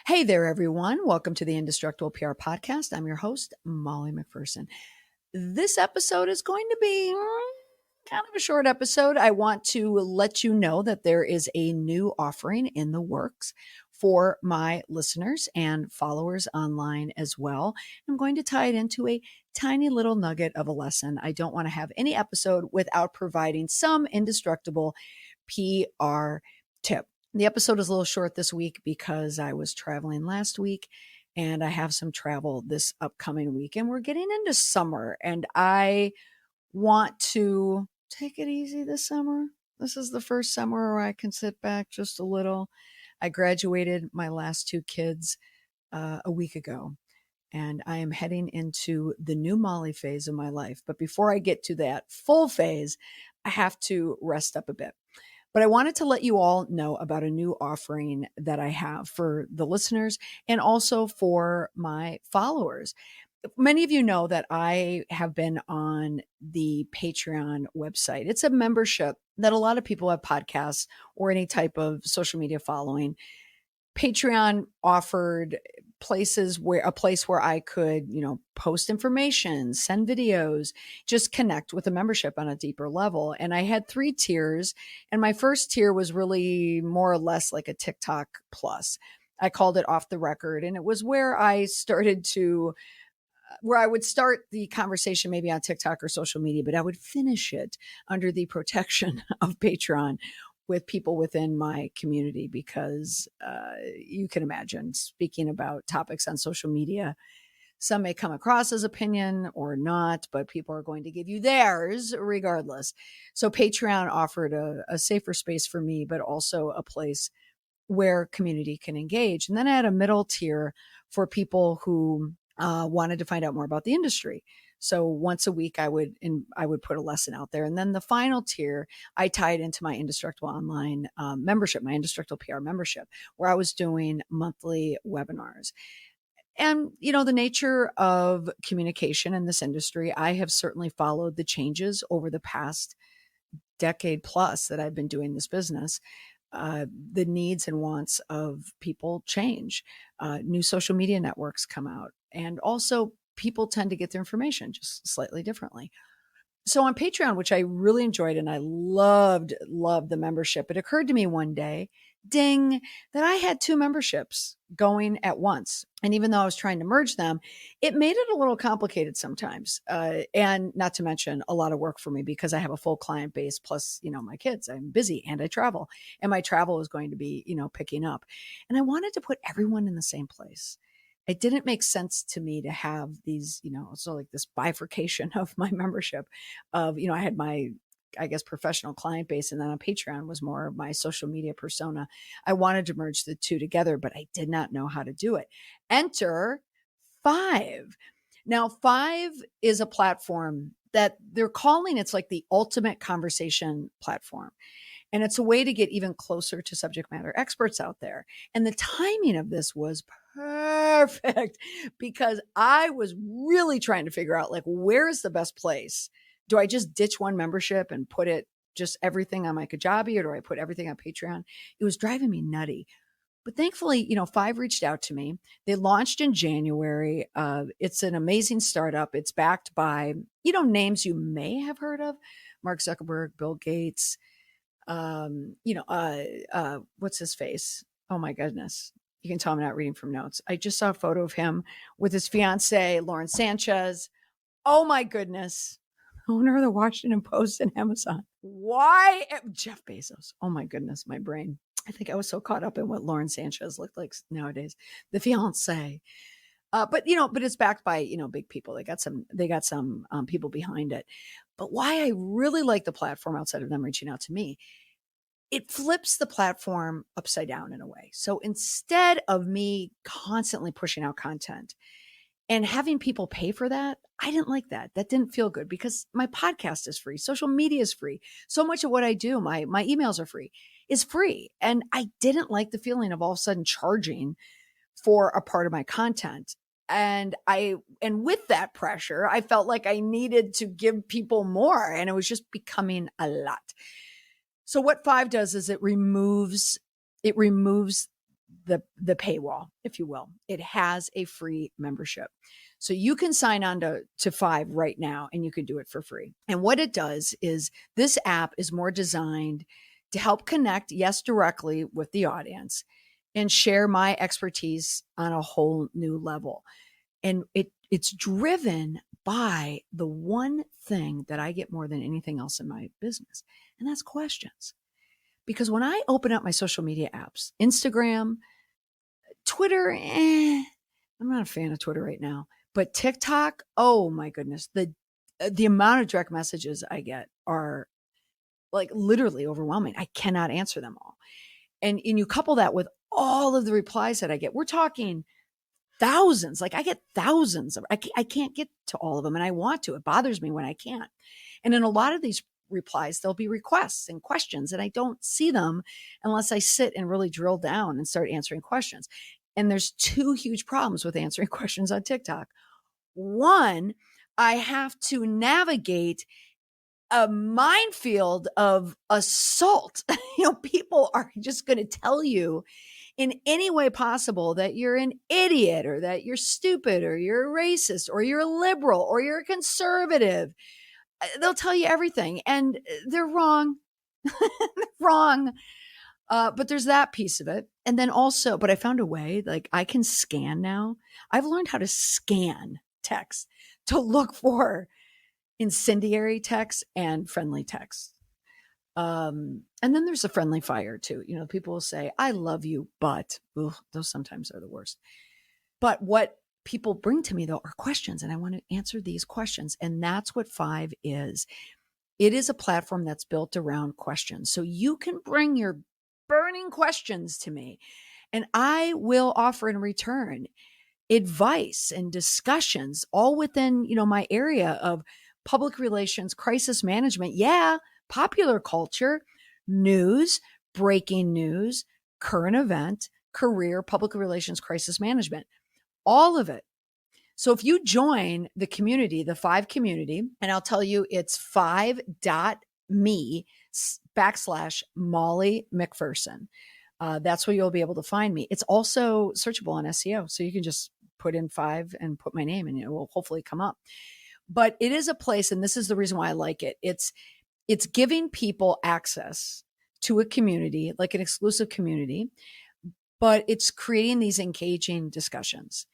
Hey there, everyone. Welcome to the Indestructible PR Podcast. I'm your host, Molly McPherson. This episode is going to be kind of a short episode. I want to let you know that there is a new offering in the works for my listeners and followers online as well. I'm going to tie it into a tiny little nugget of a lesson. I don't want to have any episode without providing some indestructible PR tip. The episode is a little short this week because I was traveling last week and I have some travel this upcoming week, and we're getting into summer and I want to take it easy this summer. This is the first summer where I can sit back just a little. I graduated my last two kids a week ago, and I am heading into the new Molly phase of my life. But before I get to that full phase, I have to rest up a bit. But I wanted to let you all know about a new offering that I have for the listeners and also for my followers. Many of you know that I have been on the Patreon website. It's a membership that a lot of people have podcasts or any type of social media following. Patreon offered a place where I could, post information, send videos, just connect with a membership on a deeper level. And I had 3 tiers. And my first tier was really more or less like a TikTok plus. I called it Off the Record. And it was where I would start the conversation maybe on TikTok or social media, but I would finish it under the protection of Patreon with people within my community, because you can imagine speaking about topics on social media, some may come across as opinion or not, but people are going to give you theirs regardless. So Patreon offered a safer space for me, but also a place where community can engage. And then I had a middle tier for people who wanted to find out more about the industry. So once a week, I would put a lesson out there. And then the final tier, I tied into my Indestructible online membership, my Indestructible PR membership, where I was doing monthly webinars. And, the nature of communication in this industry, I have certainly followed the changes over the past decade plus that I've been doing this business. The needs and wants of people change. New social media networks come out, and also people tend to get their information just slightly differently. So on Patreon, which I really enjoyed and I loved the membership, it occurred to me one day, ding, that I had 2 memberships going at once. And even though I was trying to merge them, it made it a little complicated sometimes. And not to mention a lot of work for me because I have a full client base plus, my kids. I'm busy and I travel, and my travel is going to be, picking up. And I wanted to put everyone in the same place. It didn't make sense to me to have these, so like this bifurcation of my membership of, I had my, I guess, professional client base. And then on Patreon was more of my social media persona. I wanted to merge the 2 together, but I did not know how to do it. Enter Five. Now, Five is a platform that they're calling, it's like the ultimate conversation platform. And it's a way to get even closer to subject matter experts out there. And the timing of this was perfect because I was really trying to figure out, like, where is the best place? Do I just ditch one membership and put it just everything on my Kajabi, or do I put everything on Patreon? It was driving me nutty. But thankfully, Five reached out to me. They launched in January. It's an amazing startup. It's backed by, names you may have heard of: Mark Zuckerberg, Bill Gates, what's his face? Oh my goodness. You can tell I'm not reading from notes. I just saw a photo of him with his fiance, Lauren Sanchez. Oh my goodness. Owner of the Washington Post and Amazon. Why? Jeff Bezos. Oh my goodness, my brain. I think I was so caught up in what Lauren Sanchez looked like nowadays. The fiance. But it's backed by, big people. They got some people behind it. But why I really like the platform outside of them reaching out to me, it flips the platform upside down in a way. So instead of me constantly pushing out content and having people pay for that, I didn't like that. That didn't feel good because my podcast is free. Social media is free. So much of what I do, my emails are free, is free. And I didn't like the feeling of all of a sudden charging for a part of my content. And with that pressure, I felt like I needed to give people more, and it was just becoming a lot. So what Five does is it removes the paywall, if you will. It has a free membership. So you can sign on to 5 right now and you can do it for free. And what it does is this app is more designed to help connect, yes, directly with the audience and share my expertise on a whole new level. And it's driven by the one thing that I get more than anything else in my business, and that's questions. Because when I open up my social media apps, Instagram, Twitter, I'm not a fan of Twitter right now, but TikTok, oh my goodness, the amount of direct messages I get are like literally overwhelming. I cannot answer them all. And you couple that with all of the replies that I get, we're talking thousands. Like I get thousands of, I can't get to all of them, and I want to. It bothers me when I can't. And in a lot of these replies, there'll be requests and questions, and I don't see them unless I sit and really drill down and start answering questions. And there's 2 huge problems with answering questions on TikTok. One, I have to navigate a minefield of assault. People are just going to tell you in any way possible that you're an idiot or that you're stupid or you're a racist or you're a liberal or you're a conservative. They'll tell you everything, and they're wrong. They're wrong. But there's that piece of it. And then also, but I found a way, like I can scan now. I've learned how to scan text to look for incendiary text and friendly text. And then there's a friendly fire too. People will say, I love you, but those sometimes are the worst. But what people bring to me though are questions, and I want to answer these questions. And that's what 5 is. It is a platform that's built around questions. So you can bring your burning questions to me, and I will offer in return advice and discussions all within, my area of public relations, crisis management. Yeah. Popular culture, news, breaking news, current event, career, public relations, crisis management, all of it. So if you join the community, the 5 community, and I'll tell you it's 5.me/Molly McPherson. That's where you'll be able to find me. It's also searchable on SEO. So you can just put in 5 and put my name and it will hopefully come up. But it is a place, and this is the reason why I like it. It's giving people access to a community, like an exclusive community, but it's creating these engaging discussions.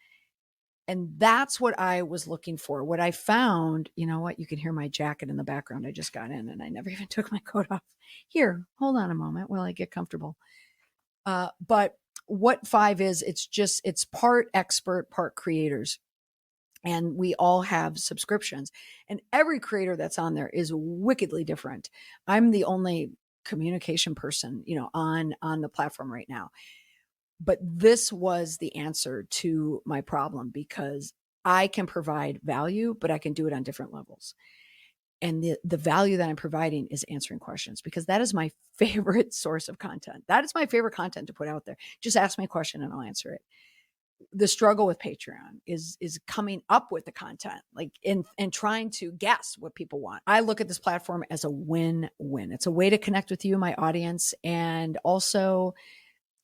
And that's what I was looking for. What I found, you can hear my jacket in the background. I just got in and I never even took my coat off. Here, hold on a moment while I get comfortable. But what 5 is, it's part expert, part creators. And we all have subscriptions, and every creator that's on there is wickedly different. I'm the only communication person, on the platform right now. But this was the answer to my problem, because I can provide value, but I can do it on different levels. And the value that I'm providing is answering questions, because that is my favorite source of content. That is my favorite content to put out there. Just ask me a question and I'll answer it. The struggle with Patreon is coming up with the content, like and trying to guess what people want. I look at this platform as a win-win. It's a way to connect with you, my audience, and also,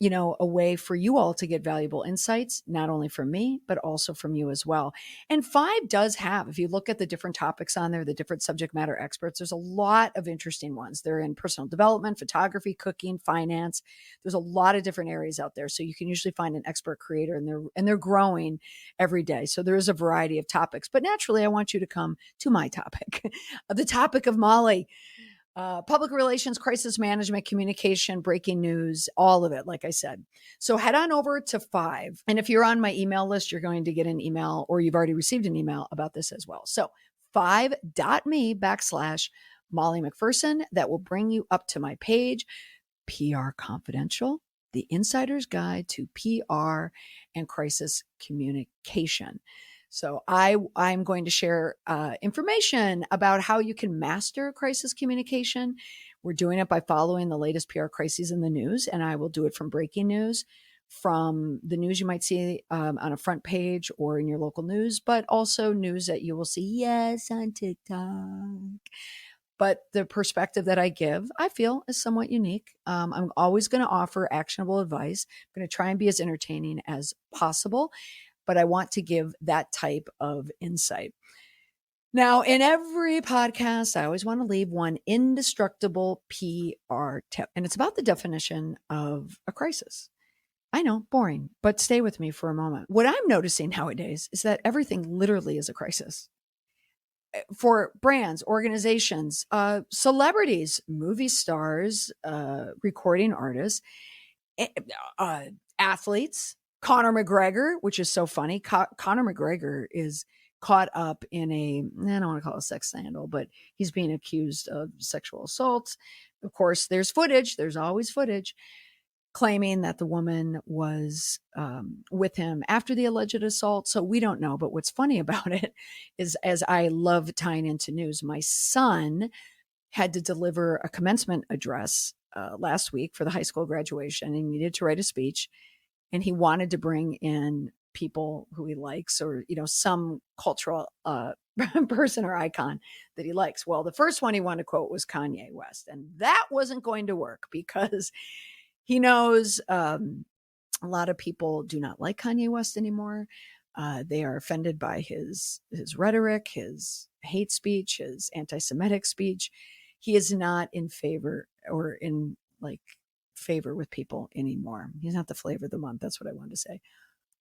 a way for you all to get valuable insights, not only from me, but also from you as well. And 5 does have, if you look at the different topics on there, the different subject matter experts, there's a lot of interesting ones. They're in personal development, photography, cooking, finance. There's a lot of different areas out there. So you can usually find an expert creator, and they're growing every day. So there is a variety of topics, but naturally I want you to come to my topic, the topic of Molly. Public relations, crisis management, communication, breaking news, all of it, like I said. So head on over to 5. And if you're on my email list, you're going to get an email, or you've already received an email about this as well. So 5.me/Molly McPherson. That will bring you up to my page, PR Confidential, the Insider's Guide to PR and Crisis Communication. So I'm going to share information about how you can master crisis communication. We're doing it by following the latest PR crises in the news, and I will do it from breaking news, from the news you might see on a front page or in your local news, but also news that you will see, yes, on TikTok. But the perspective that I give, I feel, is somewhat unique. I'm always going to offer actionable advice. I'm going to try and be as entertaining as possible, but I want to give that type of insight. Now, in every podcast, I always want to leave one indestructible PR tip, and it's about the definition of a crisis. I know, boring, but stay with me for a moment. What I'm noticing nowadays is that everything literally is a crisis for brands, organizations, celebrities, movie stars, recording artists, athletes. Conor McGregor, which is so funny. Conor McGregor is caught up in I don't want to call it a sex scandal, but he's being accused of sexual assault. Of course, there's footage. There's always footage claiming that the woman was with him after the alleged assault. So we don't know. But what's funny about it is, as I love tying into news, my son had to deliver a commencement address last week for the high school graduation. He needed to write a speech, and he wanted to bring in people who he likes, or, some cultural person or icon that he likes. Well, the first one he wanted to quote was Kanye West, and that wasn't going to work because he knows a lot of people do not like Kanye West anymore. They are offended by his rhetoric, his hate speech, his anti-Semitic speech. He is not in favor or in favor with people anymore. He's not the flavor of the month. That's what I wanted to say.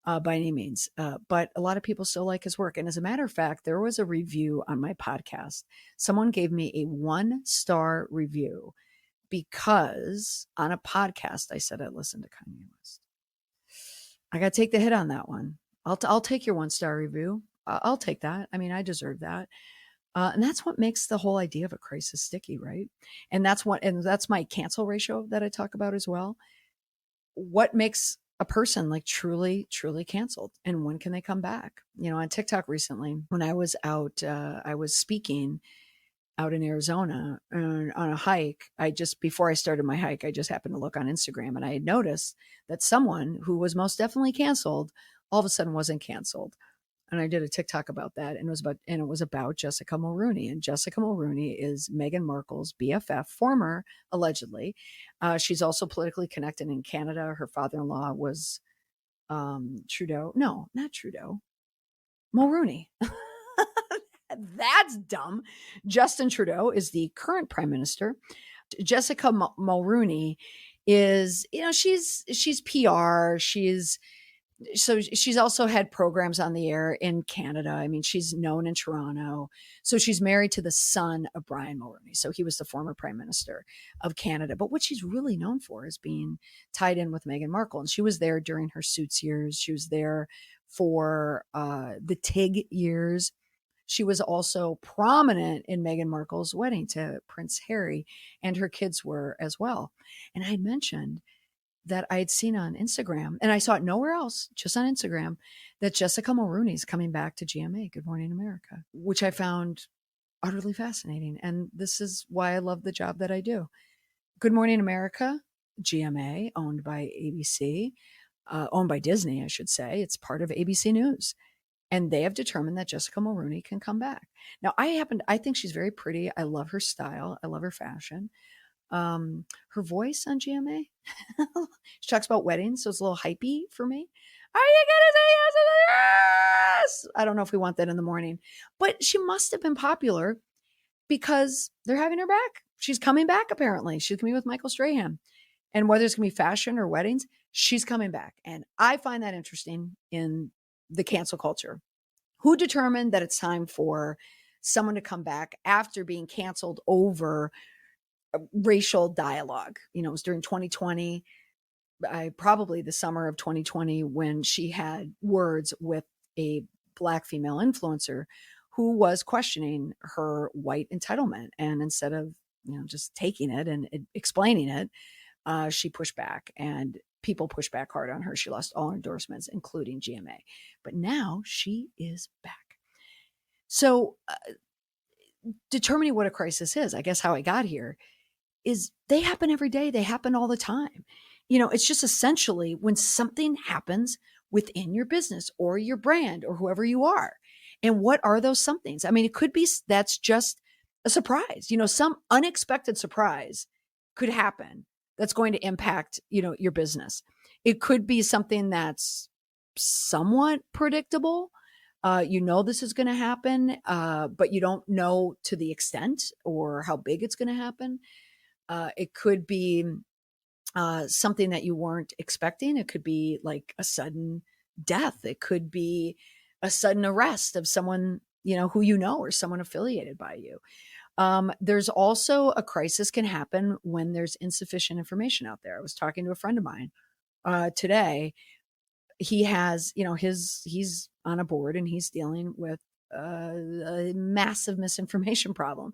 By any means. But a lot of people still like his work. And as a matter of fact, there was a review on my podcast. Someone gave me a 1-star review because on a podcast, I said I listened to Kanye West. I got to take the hit on that one. I'll take your 1-star review. I'll take that. I mean, I deserve that. And that's what makes the whole idea of a crisis sticky, right? And that's my cancel ratio that I talk about as well. What makes a person truly, truly canceled, and when can they come back? On TikTok recently, when I was out, I was speaking out in Arizona on a hike. Before I started my hike, I just happened to look on Instagram, and I had noticed that someone who was most definitely canceled all of a sudden wasn't canceled. And I did a TikTok about that, and it was about Jessica Mulroney. And Jessica Mulroney is Meghan Markle's BFF, former, allegedly. She's also politically connected in Canada. Her father-in-law was Trudeau. No, not Trudeau. Mulroney. That's dumb. Justin Trudeau is the current prime minister. Jessica Mulroney is, she's PR. She's also had programs on the air in Canada. I mean, she's known in Toronto. So she's married to the son of Brian Mulroney. So he was the former prime minister of Canada. But what she's really known for is being tied in with Meghan Markle. And she was there during her Suits years. She was there for the Tig years. She was also prominent in Meghan Markle's wedding to Prince Harry, and her kids were as well. And I mentioned that I had seen on Instagram, and I saw it nowhere else, just on Instagram, that Jessica Mulroney is coming back to GMA, Good Morning America, which I found utterly fascinating. And this is why I love the job that I do. Good Morning America, GMA, owned by ABC, owned by Disney, I should say. It's part of ABC News. And they have determined that Jessica Mulroney can come back. Now, I think she's very pretty. I love her style. I love her fashion. Her voice on GMA, she talks about weddings, so it's a little hypey for me. Are you going to say yes to the yes? I don't know if we want that in the morning, but she must have been popular because they're having her back. She's coming back, apparently. She's going to be with Michael Strahan. And whether it's going to be fashion or weddings, she's coming back. And I find that interesting in the cancel culture. Who determined that it's time for someone to come back after being canceled over racial dialogue? It was during 2020, probably the summer of 2020, when she had words with a Black female influencer who was questioning her white entitlement. And instead of, just taking it and explaining it, she pushed back, and people pushed back hard on her. She lost all endorsements, including GMA. But now she is back. So determining what a crisis is, I guess how I got here, is they happen every day. They happen all the time. It's just essentially when something happens within your business or your brand or whoever you are. And what are those somethings? I mean, it could be that's just a surprise, some unexpected surprise could happen that's going to impact, your business. It could be something that's somewhat predictable. This is going to happen, but you don't know to the extent or how big it's going to happen. It could be something that you weren't expecting. It could be like a sudden death. It could be a sudden arrest of someone, who or someone affiliated by you. There's also a crisis can happen when there's insufficient information out there. I was talking to a friend of mine today. He has, he's on a board and he's dealing with a massive misinformation problem.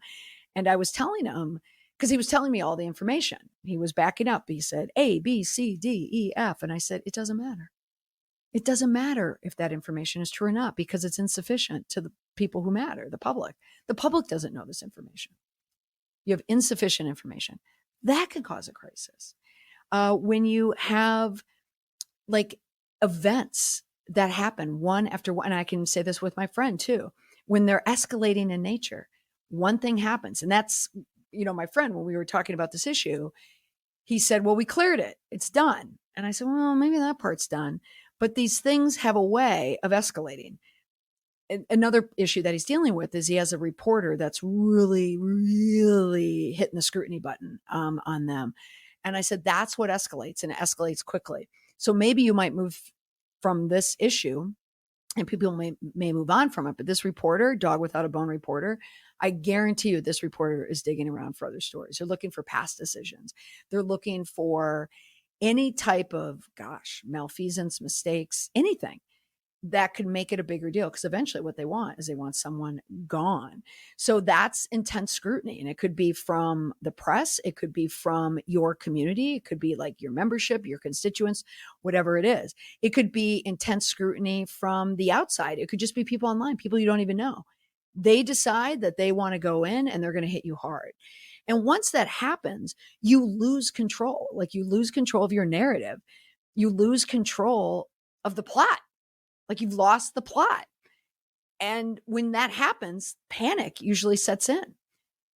And I was telling him, because he was telling me all the information. He was backing up. He said A, B, C, D, E, F. And I said, it doesn't matter. It doesn't matter if that information is true or not, because it's insufficient to the people who matter, the public. The public doesn't know this information. You have insufficient information. That can cause a crisis. When you have like events that happen one after one, and I can say this with my friend too, when they're escalating in nature, one thing happens. And that's, my friend, when we were talking about this issue, he said, well, we cleared it. It's done. And I said, well, maybe that part's done. But these things have a way of escalating. Another issue that he's dealing with is he has a reporter that's really, really hitting the scrutiny button on them. And I said, that's what escalates, and it escalates quickly. So maybe you might move from this issue and people may move on from it. But this reporter, dog without a bone reporter, I guarantee you this reporter is digging around for other stories. They're looking for past decisions. They're looking for any type of, malfeasance, mistakes, anything that could make it a bigger deal. Because eventually what they want is they want someone gone. So that's intense scrutiny. And it could be from the press. It could be from your community. It could be like your membership, your constituents, whatever it is. It could be intense scrutiny from the outside. It could just be people online, people you don't even know. They decide that they want to go in and they're going to hit you hard. And once that happens, you lose control. Like you lose control of your narrative. You lose control of the plot. Like you've lost the plot. And when that happens, panic usually sets in.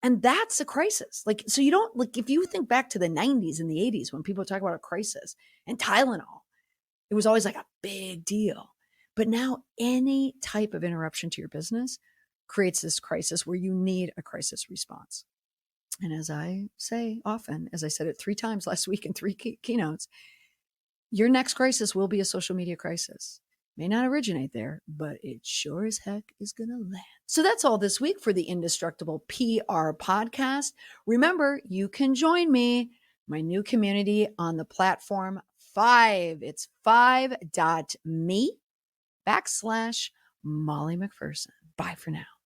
And that's a crisis. Like, so you don't, like, if you think back to the 90s and the 80s, when people talk about a crisis and Tylenol, it was always like a big deal. But now any type of interruption to your business creates this crisis where you need a crisis response. And as I say often, as I said it 3 times last week in 3 keynotes, your next crisis will be a social media crisis. May not originate there, but it sure as heck is going to land. So that's all this week for the Indestructible PR podcast. Remember, you can join me, my new community on the platform 5. It's 5.me/Molly McPherson. Bye for now.